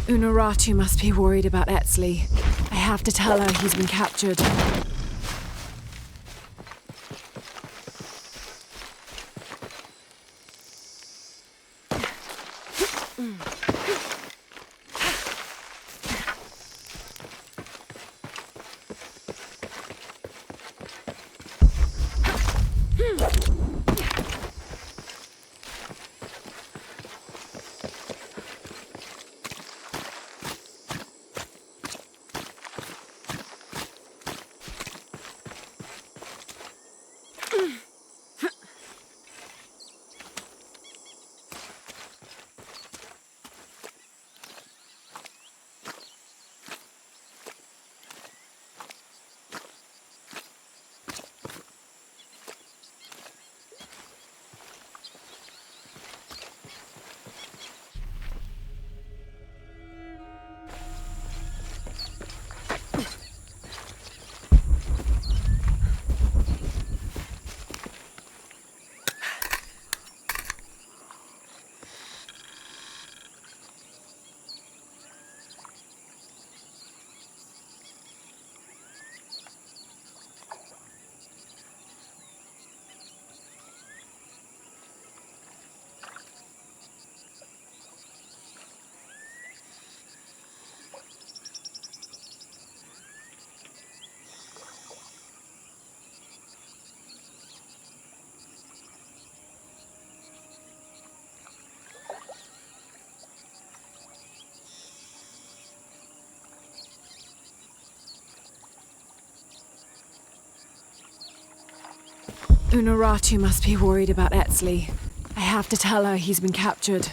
Unuratu must be worried about Etzli. I have to tell her he's been captured. Unuratu must be worried about Etzli. I have to tell her he's been captured.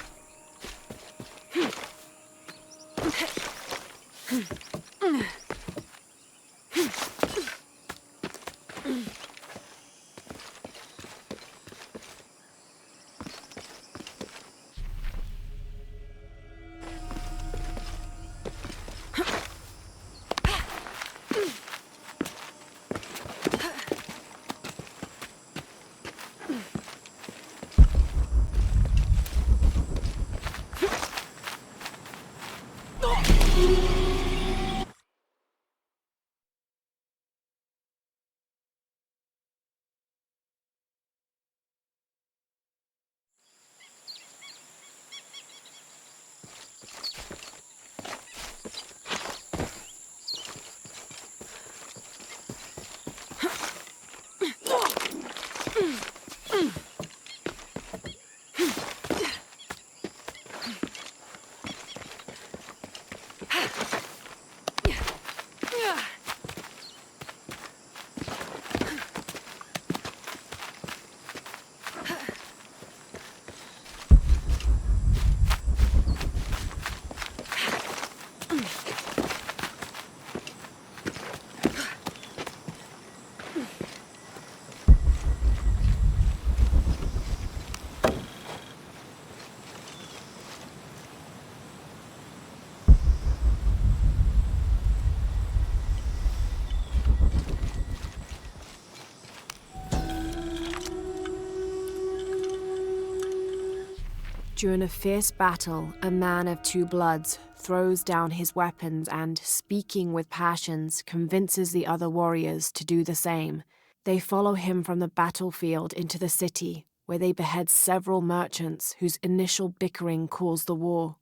During a fierce battle, a man of two bloods throws down his weapons and, speaking with passions, convinces the other warriors to do the same. They follow him from the battlefield into the city, where they behead several merchants whose initial bickering caused the war.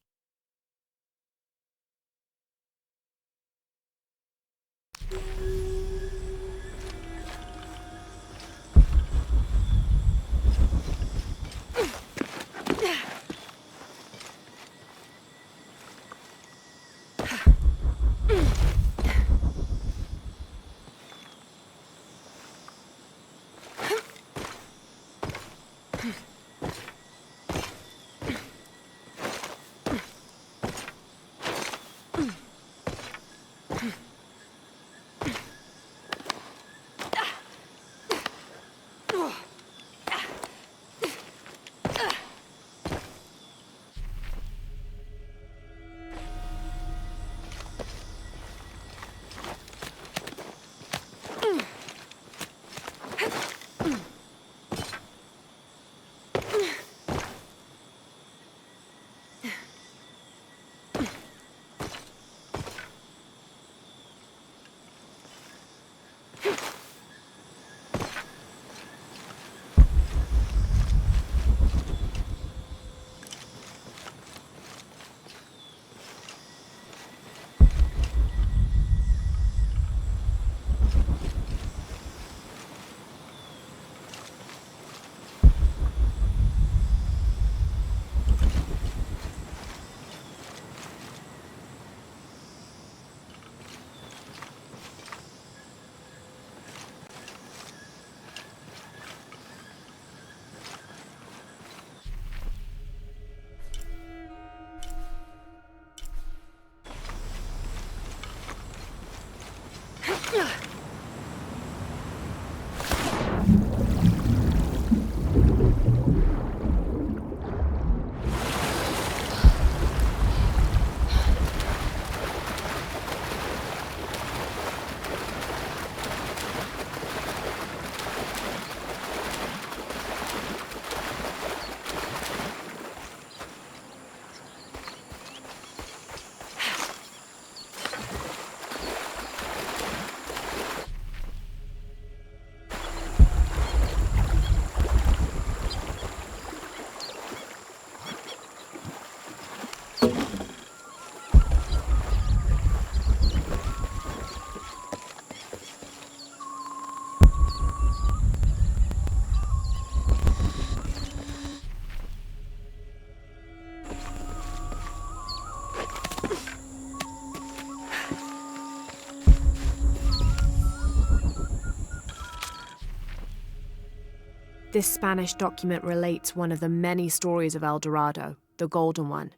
This Spanish document relates one of the many stories of El Dorado, the Golden One.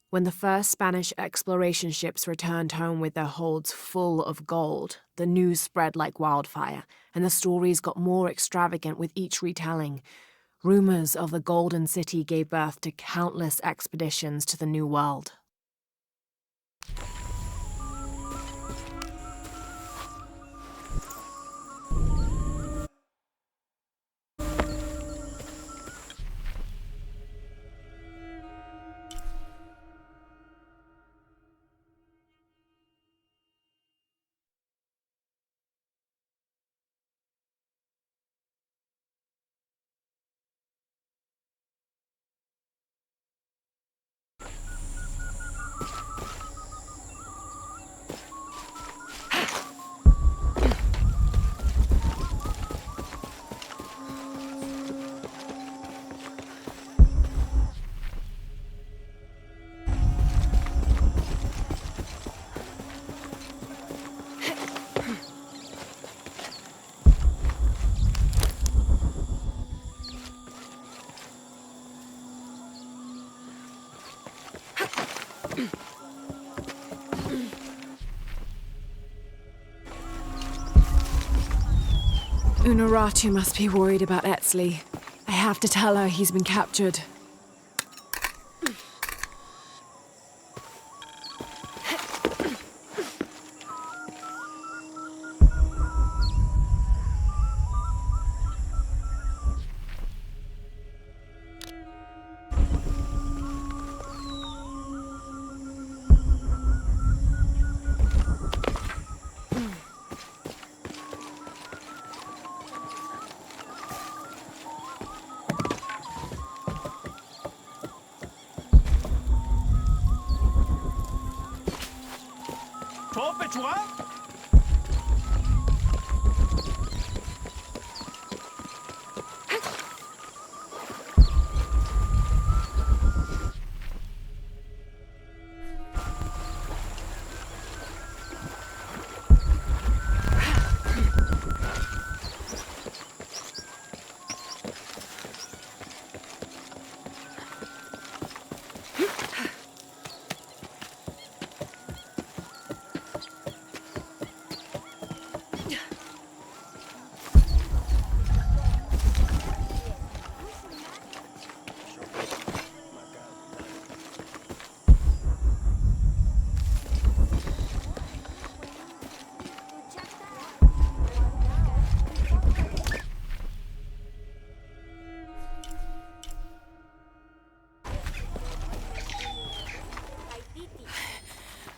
When the first Spanish exploration ships returned home with their holds full of gold, the news spread like wildfire, and the stories got more extravagant with each retelling. Rumors of the Golden City gave birth to countless expeditions to the New World. Unuratu must be worried about Etzli. I have to tell her he's been captured.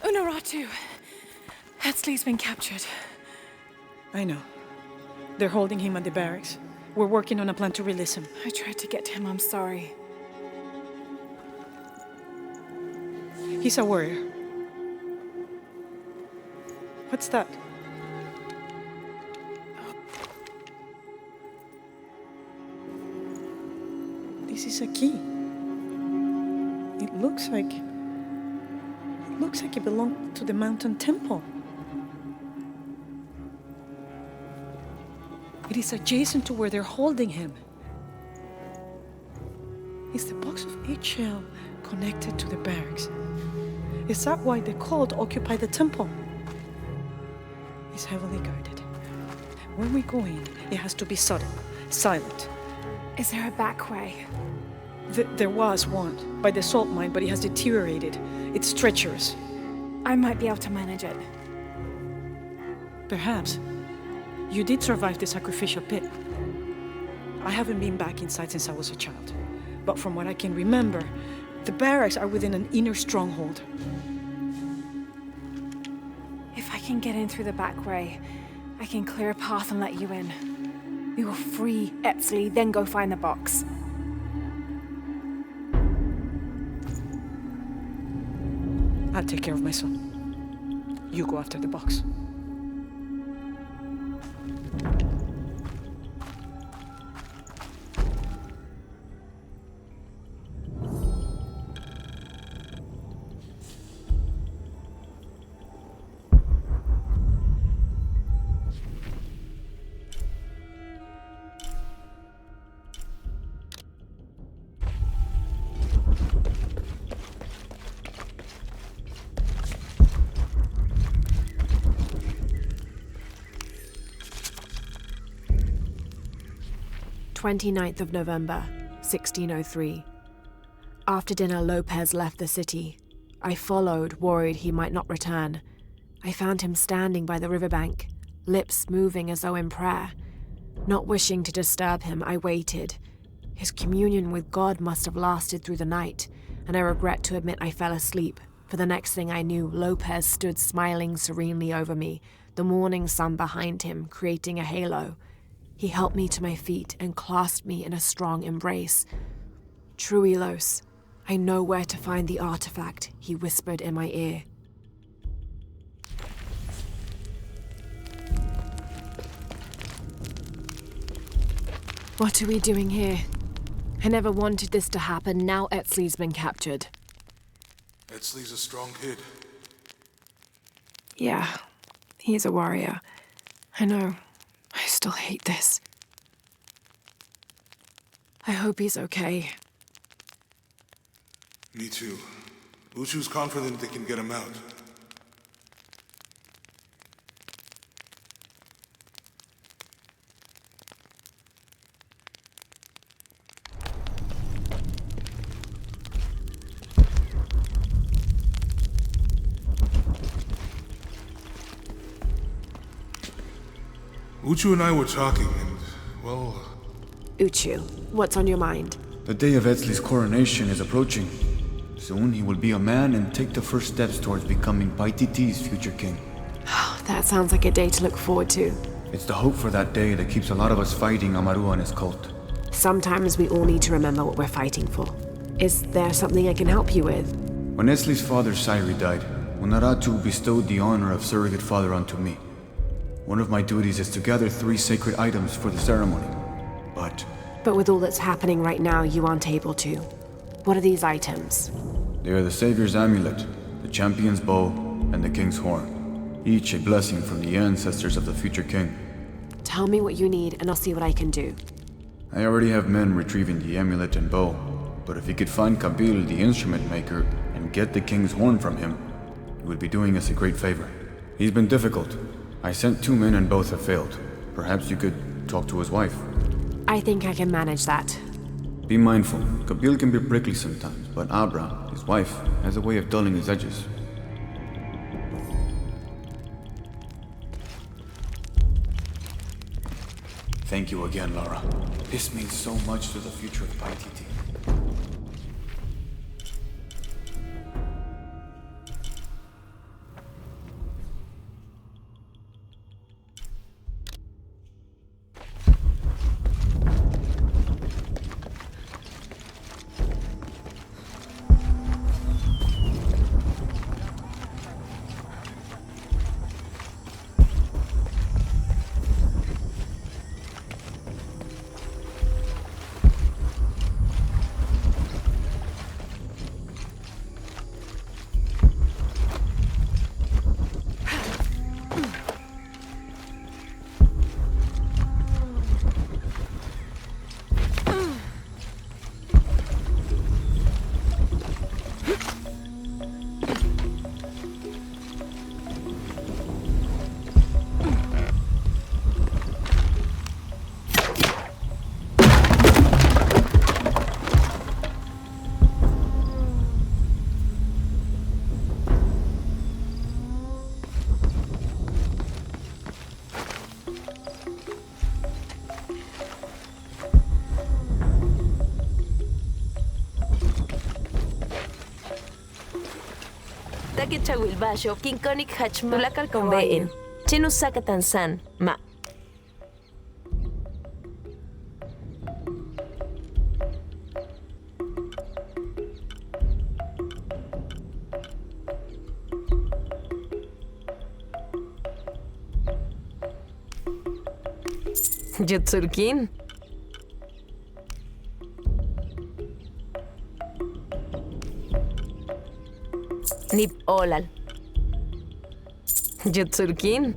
Unuratu! Etzli's been captured. I know. They're holding him at the barracks. We're working on a plan to release him. I tried to get to him, I'm sorry. He's a warrior. What's that? This is a key. It looks like it belonged to the mountain temple. It is adjacent to where they're holding him. Is the box of eggshell connected to the barracks? Is that why the cult occupied the temple? It's heavily guarded. When we go in, it has to be subtle, silent. Is there a back way? There was one, by the salt mine, but it has deteriorated. It's treacherous. I might be able to manage it. Perhaps. You did survive the sacrificial pit. I haven't been back inside since I was a child. But from what I can remember, the barracks are within an inner stronghold. If I can get in through the back way, I can clear a path and let you in. We will free Etzli, then go find the box. I'll take care of my son. You go after the box. 29th of November, 1603. After dinner, Lopez left the city. I followed, worried he might not return. I found him standing by the riverbank, lips moving as though in prayer. Not wishing to disturb him, I waited. His communion with God must have lasted through the night, and I regret to admit I fell asleep, for the next thing I knew, Lopez stood smiling serenely over me, the morning sun behind him, creating a halo. He helped me to my feet and clasped me in a strong embrace. "Truilos, I know where to find the artifact," he whispered in my ear. What are we doing here? I never wanted this to happen. Now Etzli's been captured. Etzli's a strong kid. Yeah, he's a warrior. I know. I still hate this. I hope he's okay. Me too. Uchu's confident they can get him out. Uchu and I were talking, and, well... Uchu, what's on your mind? The day of Etzli's coronation is approaching. Soon he will be a man and take the first steps towards becoming Paititi's future king. That sounds like a day to look forward to. It's the hope for that day that keeps a lot of us fighting Amaru and his cult. Sometimes we all need to remember what we're fighting for. Is there something I can help you with? When Etzli's father Sairi died, Unaratu bestowed the honor of surrogate father onto me. One of my duties is to gather 3 sacred items for the ceremony. But with all that's happening right now, you aren't able to. What are these items? they are the Savior's amulet, the champion's bow, and the king's horn. Each a blessing from the ancestors of the future king. Tell me what you need and I'll see what I can do. I already have men retrieving the amulet and bow, but if you could find Kabil, the instrument maker, and get the king's horn from him, you would be doing us a great favor. He's been difficult. I sent 2 men and both have failed. Perhaps you could talk to his wife. I think I can manage that. Be mindful. Kabil can be prickly sometimes, but Abra, his wife, has a way of dulling his edges. Thank you again, Lara. This means so much to the future of Paititi. Chawilbasho, Kinkonik Hachmulakal Convein, Chinusaka Tansan, Ma. Jutsurkin. Nip Olal. Jutsurkin.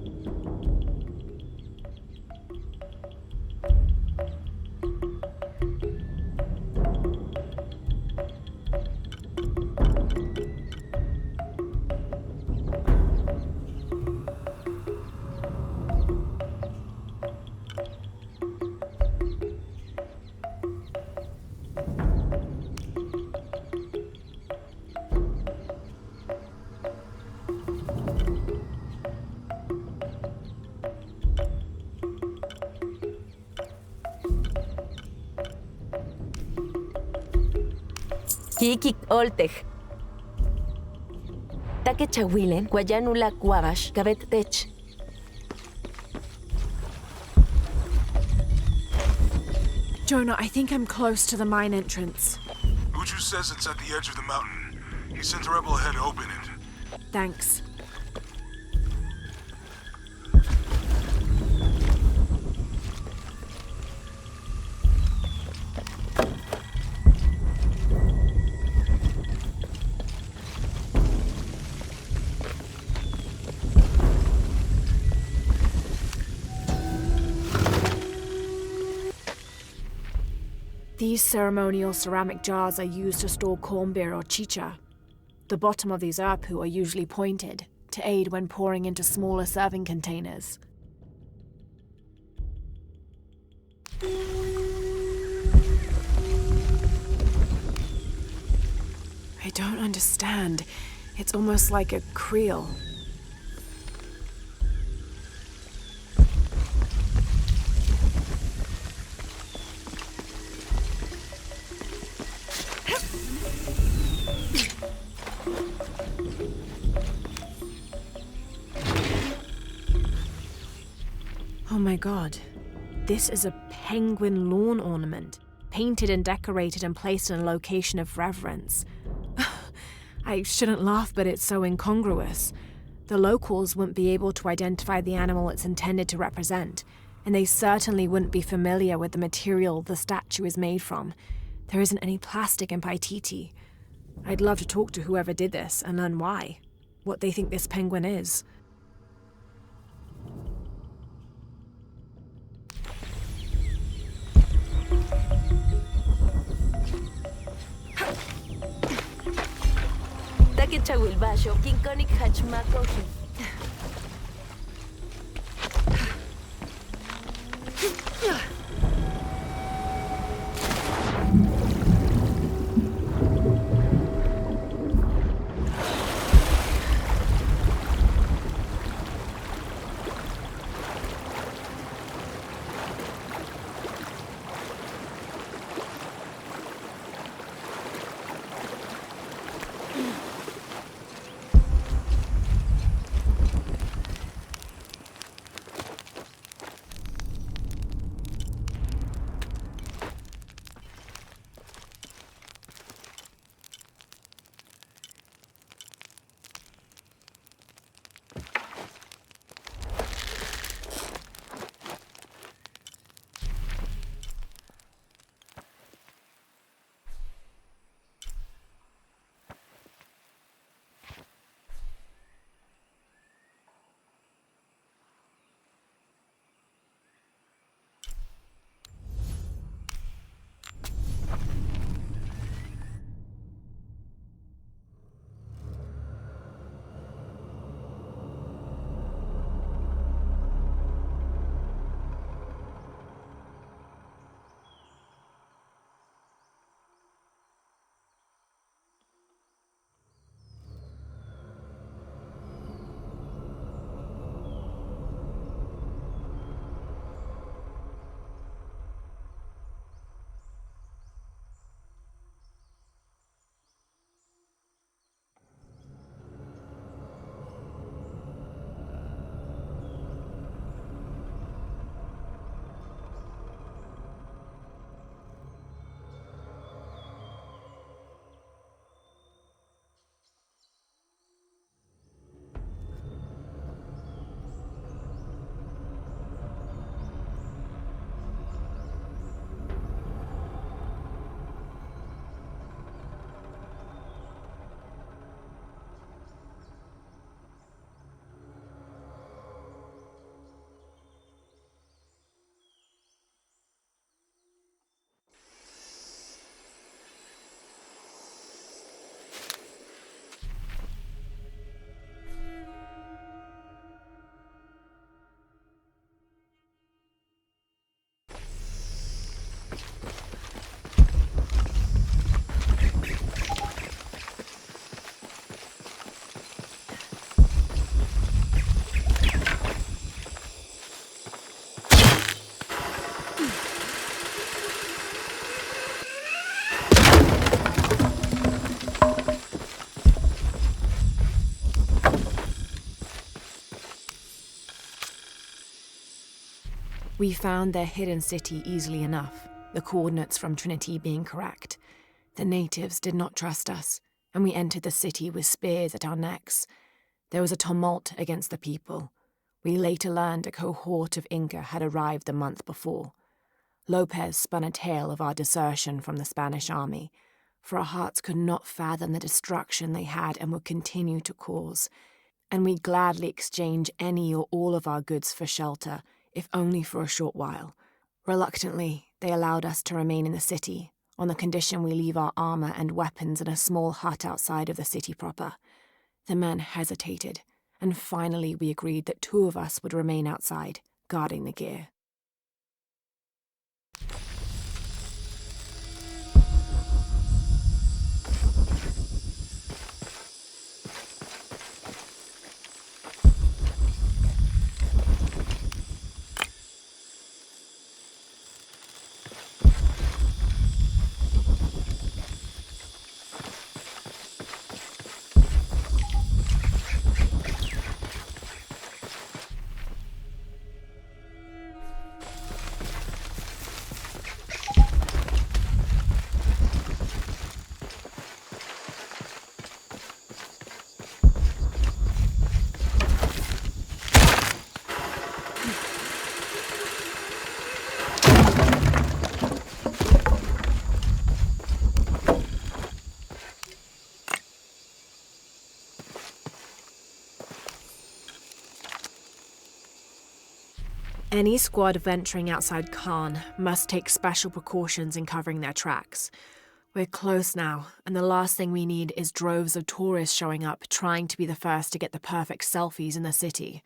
Kikik oltej. Take chawilen, guayanula guabash, gabet tech. Jonah, I think I'm close to the mine entrance. Uchu says it's at the edge of the mountain. He sent a rebel ahead to open it. Thanks. These ceremonial ceramic jars are used to store corn beer or chicha. The bottom of these erpu are usually pointed, to aid when pouring into smaller serving containers. I don't understand. It's almost like a creel. Oh my god. This is a penguin lawn ornament, painted and decorated and placed in a location of reverence. I shouldn't laugh, but it's so incongruous. The locals wouldn't be able to identify the animal it's intended to represent, and they certainly wouldn't be familiar with the material the statue is made from. There isn't any plastic in Paititi. I'd love to talk to whoever did this and learn why, what they think this penguin is. Take chawilbasho, kinkonik hachmakohi. We found their hidden city easily enough, the coordinates from Trinity being correct. The natives did not trust us, and we entered the city with spears at our necks. There was a tumult against the people. We later learned a cohort of Inca had arrived the month before. Lopez spun a tale of our desertion from the Spanish army, for our hearts could not fathom the destruction they had and would continue to cause, and we'd gladly exchange any or all of our goods for shelter, if only for a short while. Reluctantly, they allowed us to remain in the city, on the condition we leave our armor and weapons in a small hut outside of the city proper. The men hesitated, and finally we agreed that 2 of us would remain outside, guarding the gear. Any squad venturing outside Khan must take special precautions in covering their tracks. We're close now, and the last thing we need is droves of tourists showing up trying to be the first to get the perfect selfies in the city.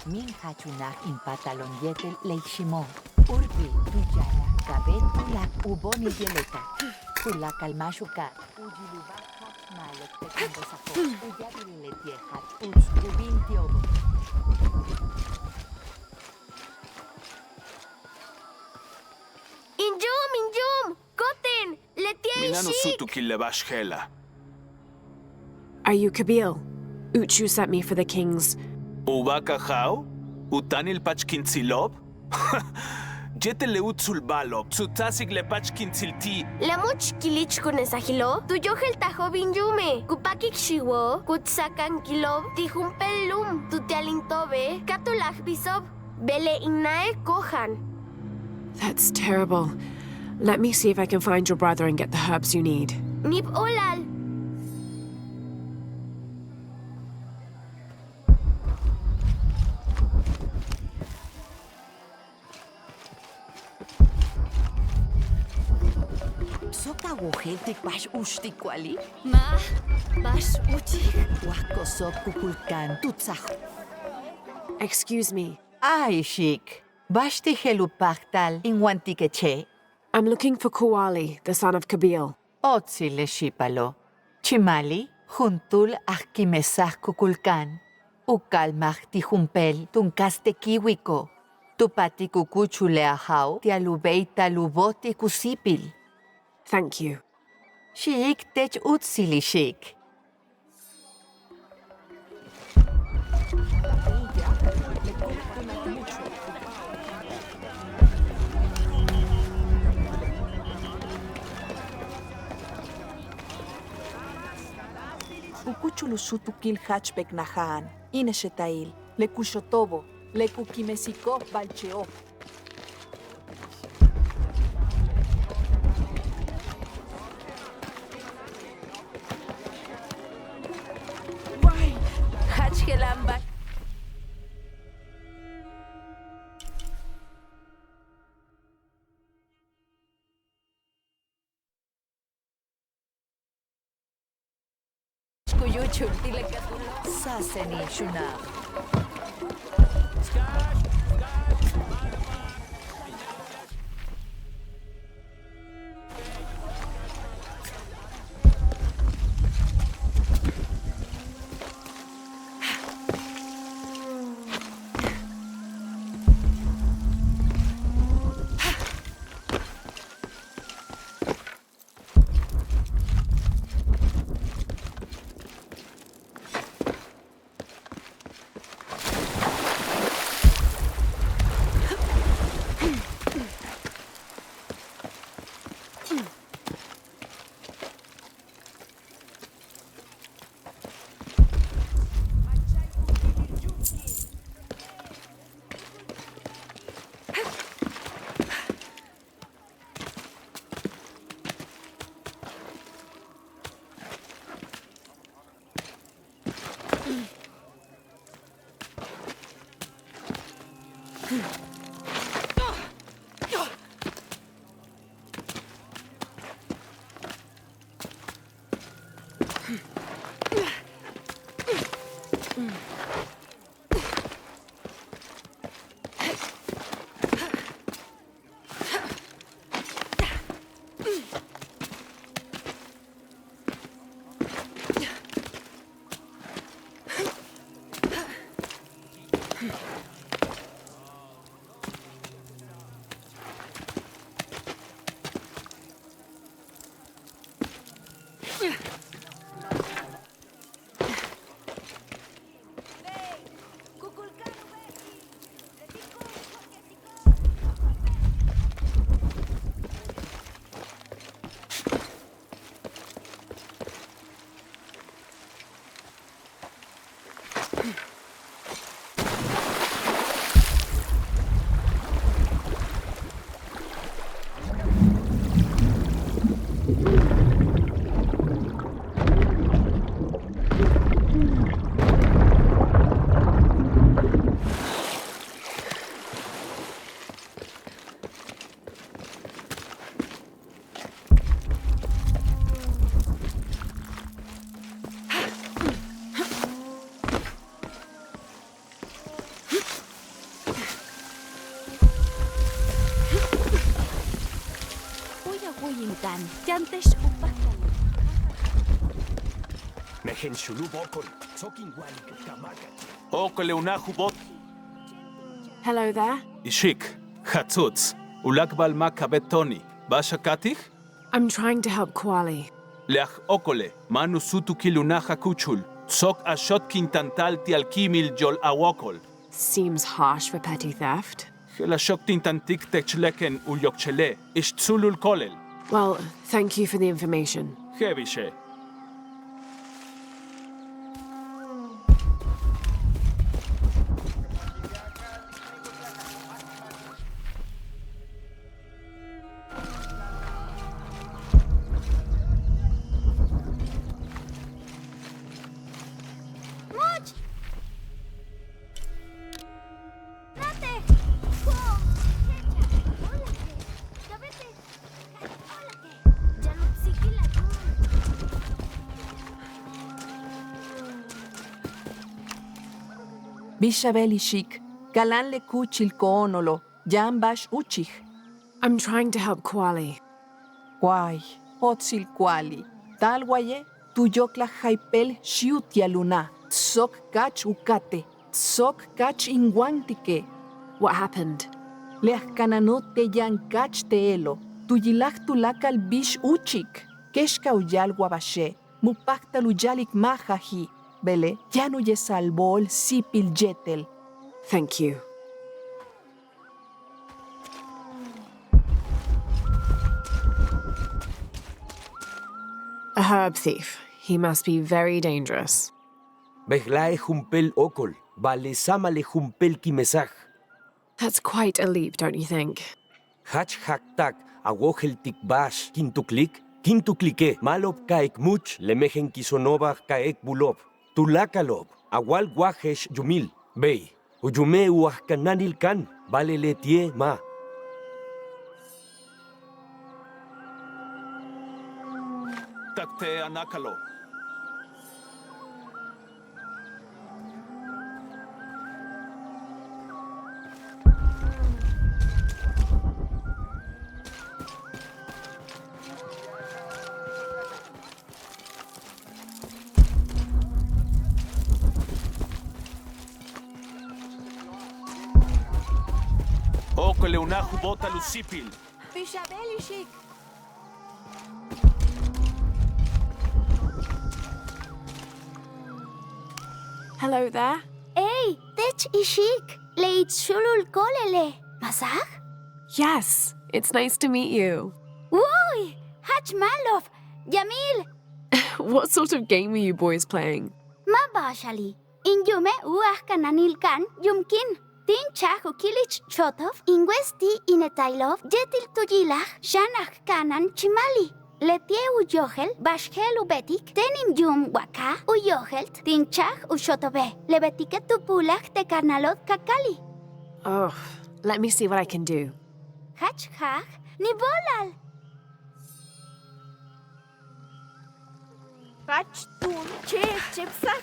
Min hachunak in patalon yetel leishimo. Urbi, tujala, kabetula, uboni yeleta. Tula kalmashuka. Ujilubaha, malek tekindosako. Uyabililetiehat, uts, ubintiobo. Injum! Koten! Minano Letiei sutu kilebashkela. Are you Kabil? Uchu sent me for the king's. Ubaka hao? Utanil pachkintsilob? Jetele utsulbalob, tsutasik le pachkintzilti. Lamuch kilich kunesahilo, tuyohel tajo binjume, kupakik shiwo, kutsakan kilob, tijumpelum, tutialintobe, katulaj bisob, bele inae kohan. That's terrible. Let me see if I can find your brother and get the herbs you need. Nip olal. Soka wojeltik bash ushtikwali. Ma, bash uchi. Wakosok kukulkan tutsaj. Excuse me. Ay, shik. Bash tijelupaktal inwantikeche. I'm looking for Kuali, the son of Kabil. Otzile shipalo. Chimali, juntul akimesaj kukulkan. Ukalmaj tijumpel tunkaste kiwiko. Tupati kukuchule ahau tialubeita luboti kusipil. Thank you. Shik tech utsili shik. Ukuchulusutukil hachbek nahaan, ineshetail, lekushotobo, lekukimesiko balcheo. Hachgelamba. Kuyuchun, tilekatulo. Saseni shunab. Uyinkan, yantes upakal. Mehen shulu bokol, sokin walik kamakat. Okole unahubot. Hello there. Ishik, Hatzutz, Ulakbal Makabetoni, Bashakatich? I'm trying to help Kuali. Leach okole, Manu Sutu Kilunaha Kuchul, Sok Ashot Kintantal Tialkimil Jol Awokol. Seems harsh for petty theft. Helashok Tintantik Techleken Ulyokchele, Ishtzulul Kolel. Well, thank you for the information. Hevishe. Much! Nate! Bishabel Ishik, Galan le kuchil koonolo, Jan bash uchich. I'm trying to help Kuali. Guay, Otsil Kuali, Talguaye, Tuyokla Jaipel Shiutia Luna, Tsok Kach Ukate, Tsok Kach Inguantike, What happened? Leach Kananot te Yan Kach Teelo, Tuyilach Tulakal Bish Uchik, Keshka Uyal Guabashe, Mupakta Luyalik Mahaji, Bele, Yanu Yesalbol Sipil Jetel. Thank you. A herb thief. He must be very dangerous. Beglae jumpel okol, vale samale jumpel kimesaj. That's quite a leap, don't you think? Hach haktak, awohel tikbash, kintuklik, malop kaek much, lemejen kisonobach kaek bulop, tulakalob, awal guajesh yumil, bey, uyume uahkananil kan, vale letie ma. Takte Anakalo. Okole unahubota lusipil. Bishabel Ishik. Hello there. Hey, Tech Ishik. Leit Shulul Kolele. Masaj? Yes, it's nice to meet you. Uy! Hach Malov. Yamil. What sort of game are you boys playing? Mabashali. Injume uah kananil kan yumkin. Tin chahu kilich chotov. Ingwesti inetailov. Jetil tuyilach. Shanach kanan chimali. Letie uyohel, bashhel ubetik, tenim yum waka, uyohelt, tinchach ushotobe, lebetike tupulach te karnalot kakali. Oh, let me see what I can do. Hach hach, ni bolal. Hach tun, chipsak.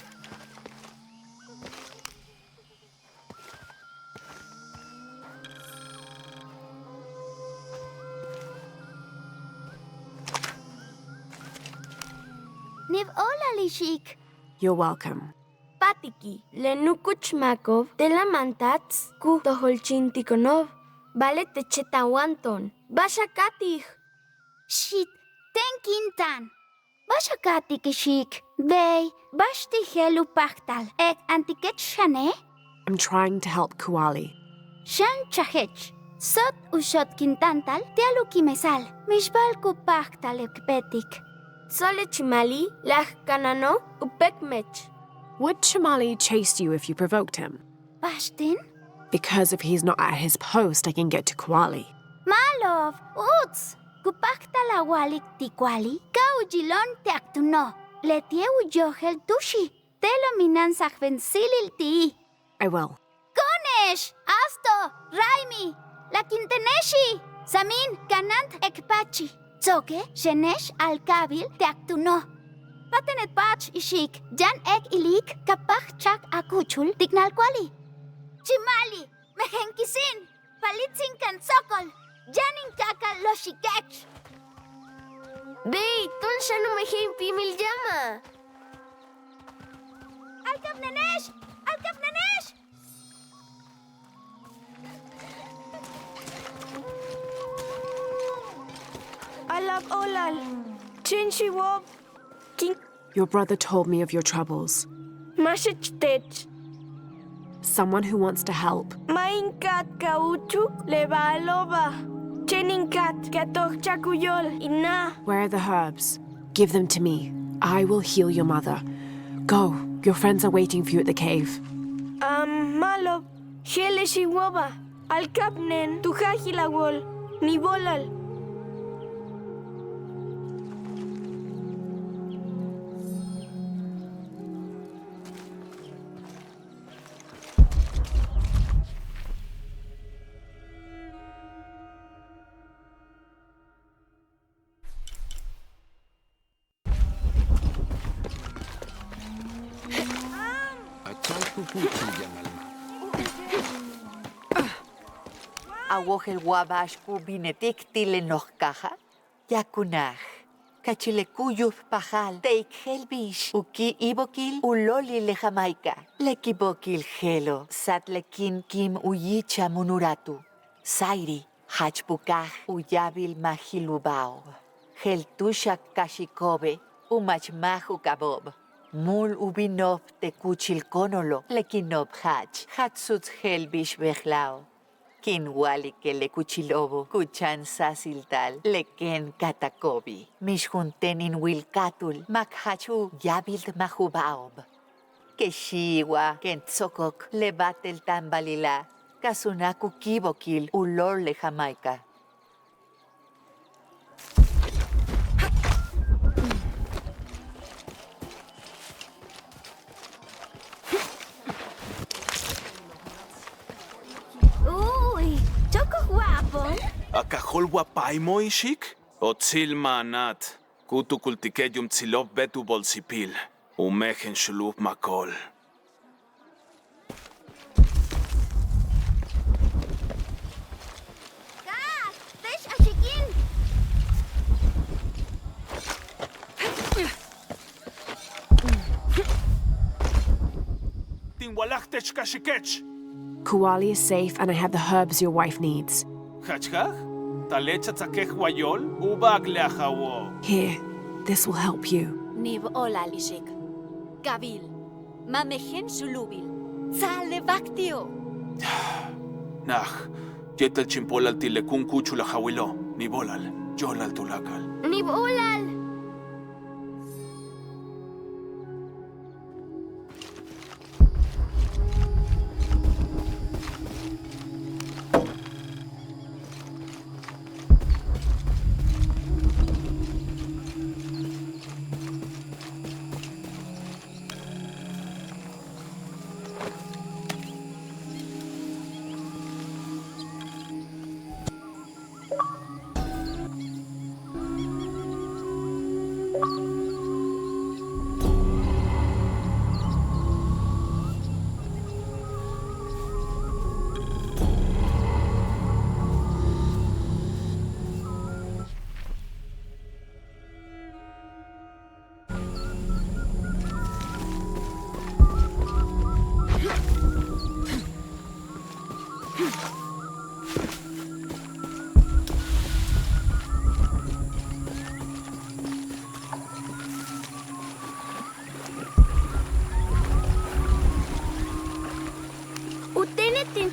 Niv Olalishik. You're welcome. Patiki, Lenukuchmakov, Telamantats, Ku Toholchintikonov, Vale Techetawanton, Bashakatich. Shit, Tenkintan. Bashakati kishik. They bashti helu pachtal. Ek antiket shane? I'm trying to help Kuali. Shan chahech. Sot ushot kintantal tialu kimesal. Mishbal ku pachtal ekpetik. Sole chimali, lach kanano, upekmech. Would Chimali chase you if you provoked him? Bashtin? Because if he's not at his post, I can get to Kuali. Malov, uts. Kupachtal awalik tikwali. Kaujilon teaktuno. Letie ujohel tushi. Telo minan sachvensilil ti. I will. Konesh, Asto, Raimi, La Quinteneshi, Samin, Kanant Ekpachi, Tzoke, Shenesh Alkabil, Teaktuno. Patenet Pach Ishik, Jan Ek Ilik, Kapach Chak Akuchul, Tignal Kwali. Chimali, Mehenkisin, Palitzin Kansokol, Janin Kaka Loshikech. Dey, Ton Shanu Mehen Pimil Llama. Alkap Nanesh! Alkap Nanesh! Alab Olal, Chinshiwob, King Your brother told me of your troubles. Mashichtech, Someone who wants to help. Mainkat Kauchuk, Leva Loba, Cheninkat, Katoch Chakuyol, Ina. Where are the herbs? Give them to me. I will heal your mother. Go. Your friends are waiting for you at the cave. Malob, Heleshiwoba, Alkapnen, Tuhahilawol, Nibolal. Awohel wabashku binetik tile caja. Yakunaj. Kachilekuyuf pajal. Teik helbish. Uki ibokil uloli le Jamaica. Lekibokil gelo. Satlekin kim uyicha munuratu. Sairi. Hachpukaj uyabil mahilubao. Geltusha kashikobe. Umachmahu kabob. Mul ubinop te kuchilkonolo. Lekinop hach. Hatsut helbish bechlao. Kinwali que le cuchilobo, kuchan sasiltal, leken katakobi, mishjuntenin wilkatul, makhachu yabild mahubaob. Keshiwa, kentzokok, lebatel tambalila, kasunaku kibokil, ulor le Jamaica. Akahol wapaimo ishik? Otzil manat. Kutu kultikedium tzilov betu bolsipil. Umehen shulup makol. Tesh ashikin! Tinwalachtech kashikech. Kuali is safe and I have the herbs your wife needs. Hachkach? Talecha tzakech wayol? Ubag leachawo. Here, this will help you. Nib Olal Ishik. Kabil. Mamehen Shulubil. Tzale Baktio. Nach. Yetel chimpolal tilekun kuchula hawilo. Nibolal. Yolal tulakal. Nibolal!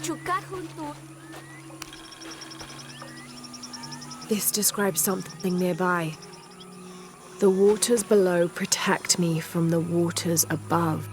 chukahuntu. This describes something nearby. The waters below protect me from the waters above.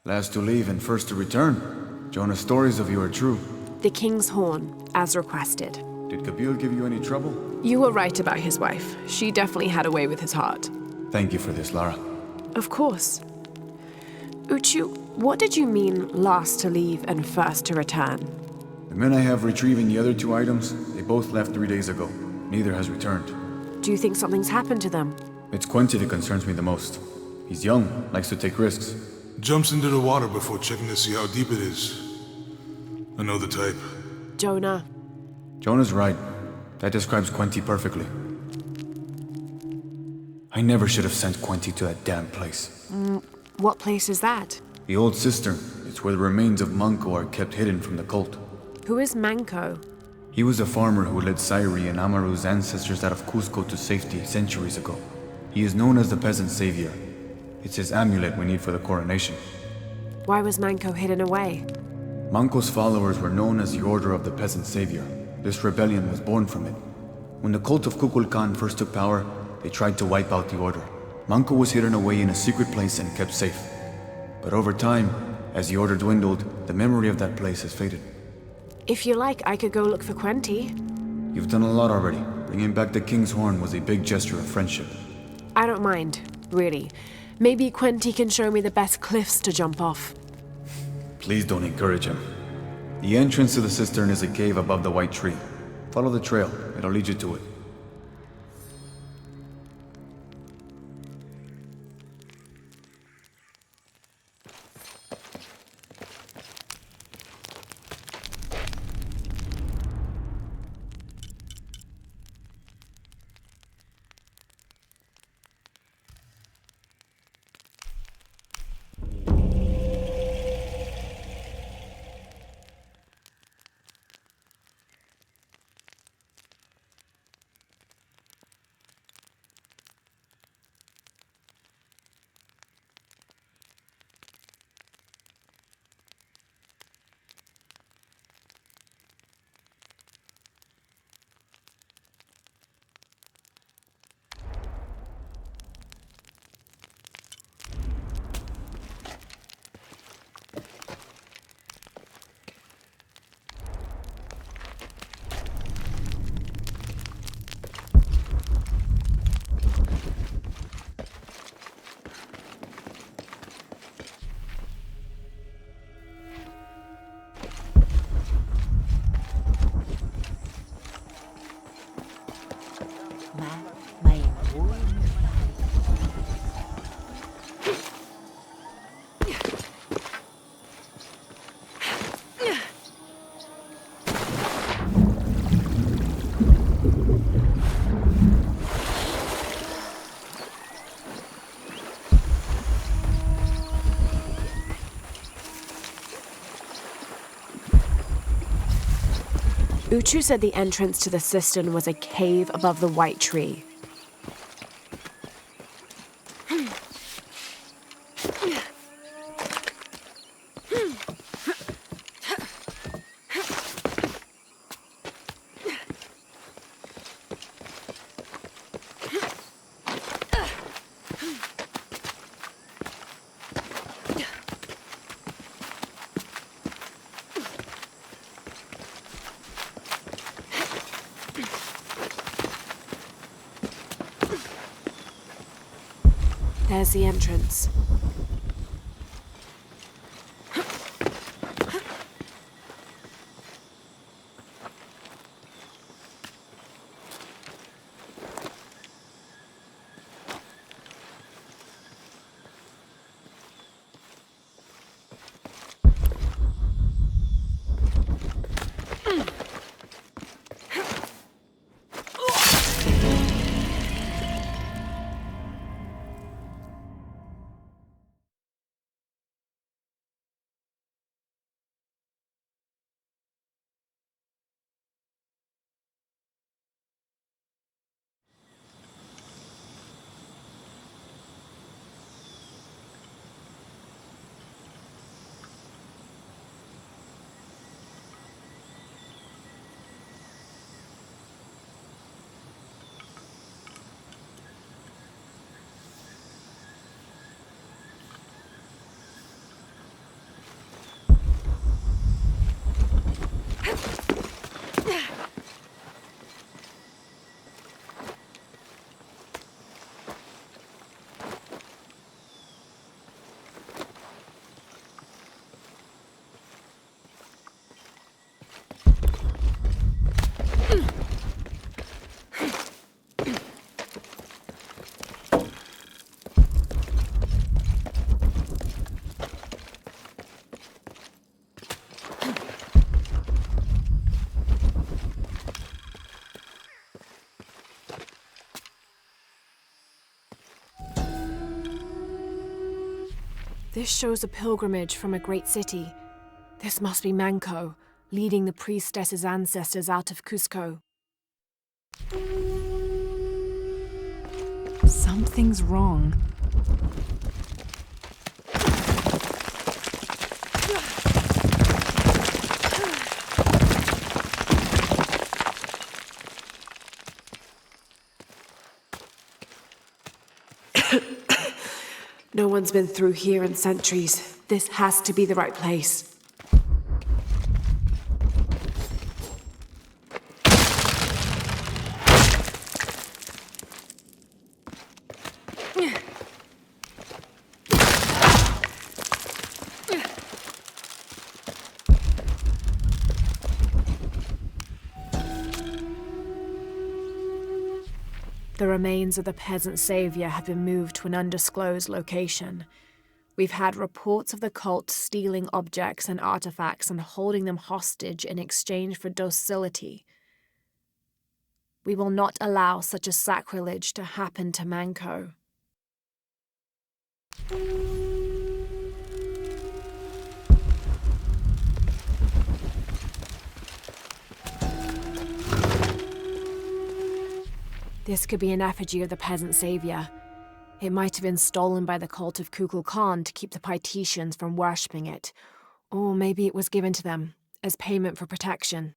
Last to leave and first to return. Jonah's stories of you are true. The King's Horn, as requested. Did Kabil give you any trouble? You were right about his wife. She definitely had a way with his heart. Thank you for this, Lara. Of course. Uchu, what did you mean last to leave and first to return? The men I have retrieving the other 2 items, they both left 3 days ago. Neither has returned. Do you think something's happened to them? It's Quenti that concerns me the most. He's young, likes to take risks. Jumps into the water before checking to see how deep it is. I know the type. Jonah. Jonah's right. That describes Quenti perfectly. I never should have sent Quenti to that damn place. What place is that? The old cistern. It's where the remains of Manco are kept hidden from the cult. Who is Manco? He was a farmer who led Sairi and Amaru's ancestors out of Cusco to safety centuries ago. He is known as the peasant savior. It's his amulet we need for the coronation. Why was Manco hidden away? Manco's followers were known as the Order of the Peasant Savior. This rebellion was born from it. When the cult of Kukulkan first took power, they tried to wipe out the order. Manco was hidden away in a secret place and kept safe. But over time, as the order dwindled, the memory of that place has faded. If you like, I could go look for Quenti. You've done a lot already. Bringing back the King's Horn was a big gesture of friendship. I don't mind, really. Maybe Quenti can show me the best cliffs to jump off. Please don't encourage him. The entrance to the cistern is a cave above the white tree. Follow the trail. It'll lead you to it. Uchu said the entrance to the cistern was a cave above the white tree. There's the entrance. This shows a pilgrimage from a great city. This must be Manco, leading the priestess's ancestors out of Cusco. Something's wrong. No one's been through here in centuries. This has to be the right place. The remains of the peasant savior have been moved to an undisclosed location. We've had reports of the cult stealing objects and artifacts and holding them hostage in exchange for docility. We will not allow such a sacrilege to happen to Manco. This could be an effigy of the peasant savior. It might have been stolen by the cult of Kukulkan to keep the Paititians from worshipping it. Or maybe it was given to them as payment for protection.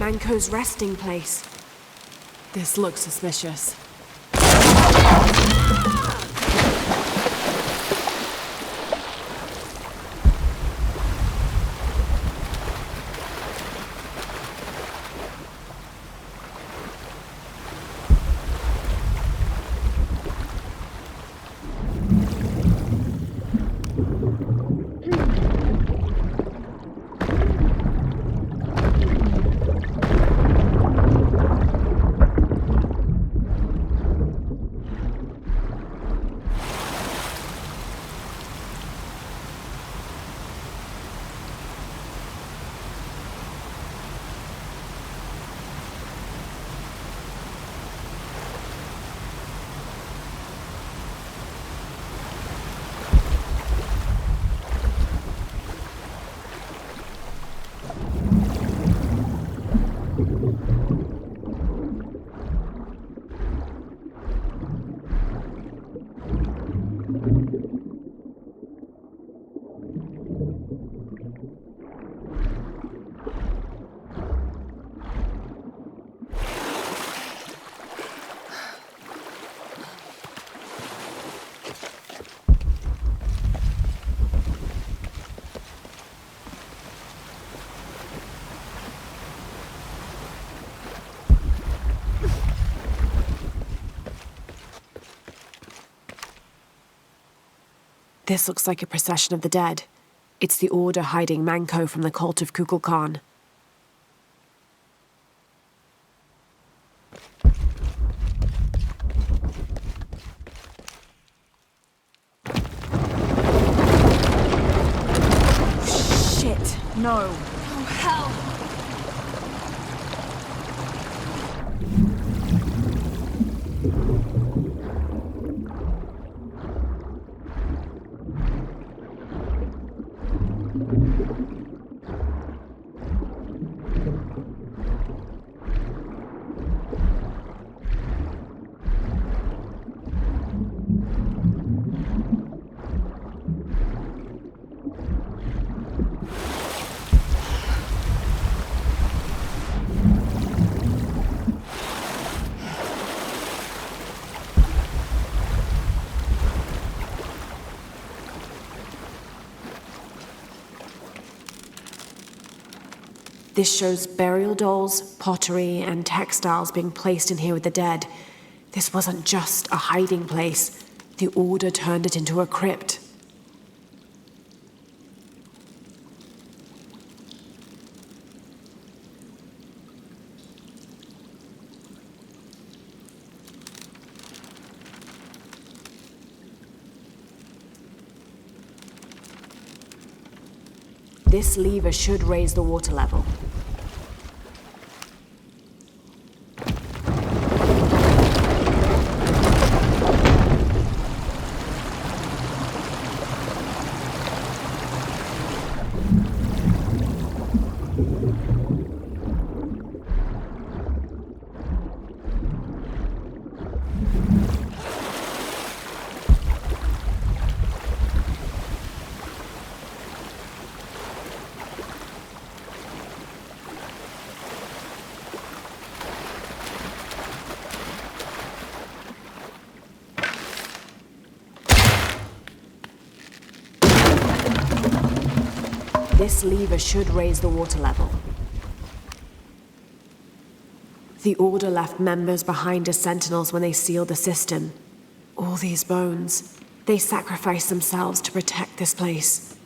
Manco's resting place. This looks suspicious. This looks like a procession of the dead. It's the Order hiding Manco from the cult of Kukulkan. Shit, no. Oh, hell! This shows burial dolls, pottery, and textiles being placed in here with the dead. This wasn't just a hiding place. The Order turned it into a crypt. This lever should raise the water level. This lever should raise the water level. The Order left members behind as sentinels when they sealed the cistern. All these bones, they sacrificed themselves to protect this place.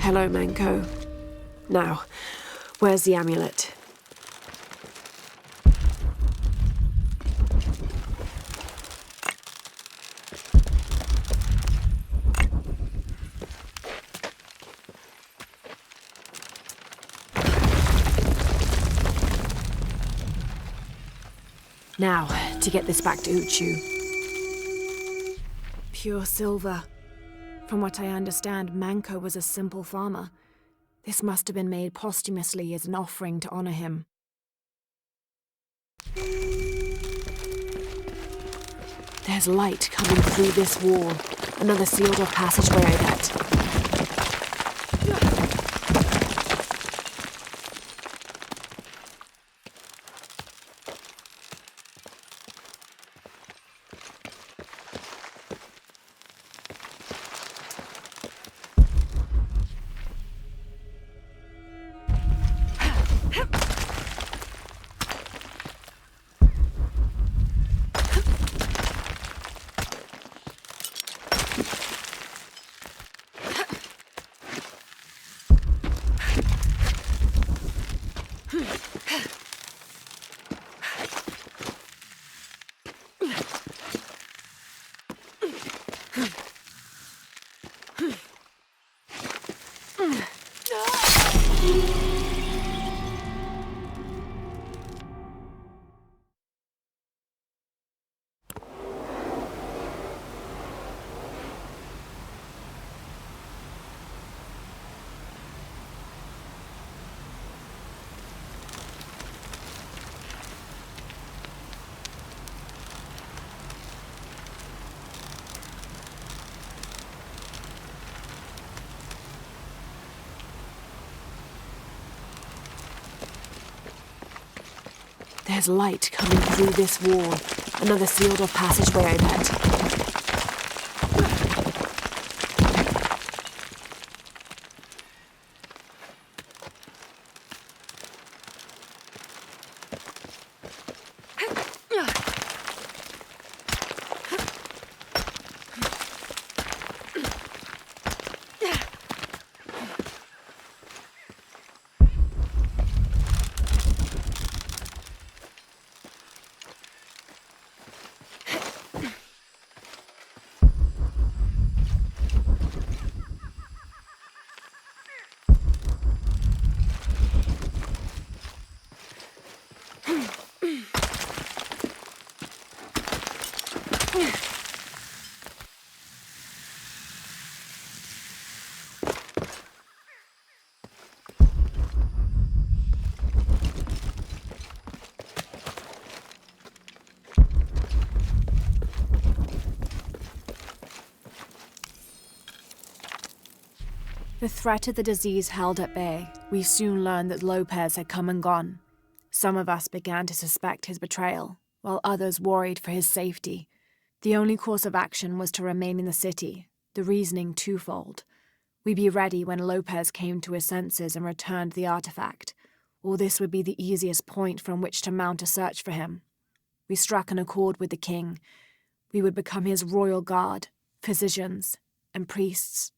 Hello, Manco. Now, where's the amulet? Now, to get this back to Uchu. Pure silver. From what I understand, Manco was a simple farmer. This must have been made posthumously as an offering to honor him. There's light coming through this wall. Another sealed-off passageway, I bet. There's light coming through this wall. Another sealed-off passageway, I bet. The threat of the disease held at bay, we soon learned that Lopez had come and gone. Some of us began to suspect his betrayal, while others worried for his safety. The only course of action was to remain in the city, the reasoning twofold. We'd be ready when Lopez came to his senses and returned the artifact, or this would be the easiest point from which to mount a search for him. We struck an accord with the king. We would become his royal guard, physicians, and priests.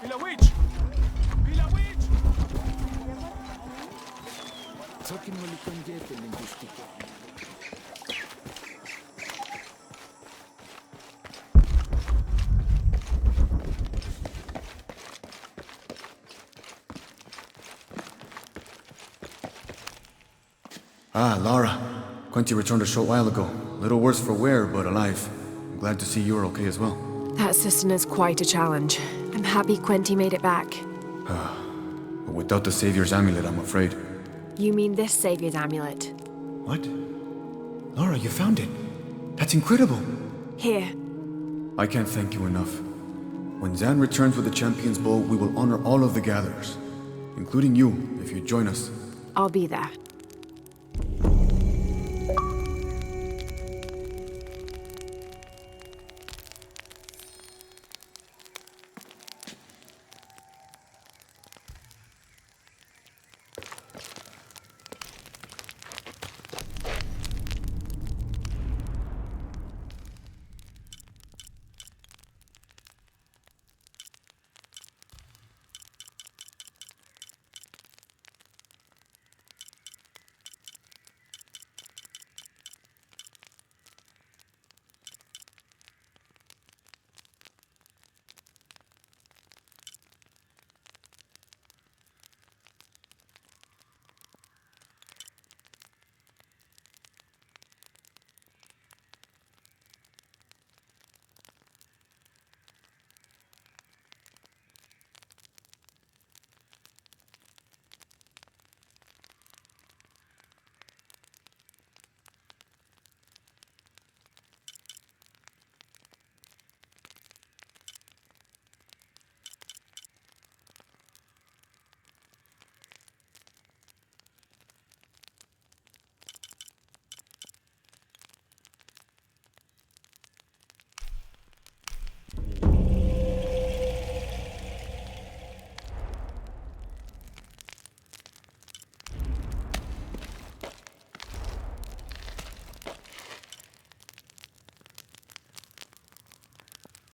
Pilawitch! Pilawitch! Ah, Lara. Quinty returned a short while ago. Little worse for wear, but alive. I'm glad to see you're okay as well. That cistern is quite a challenge. I'm happy Quenty made it back. But without the Savior's amulet, I'm afraid. You mean this Savior's amulet? What? Lara, you found it. That's incredible. Here. I can't thank you enough. When Zan returns with the Champion's Bowl, we will honor all of the gatherers, including you, if you join us. I'll be there.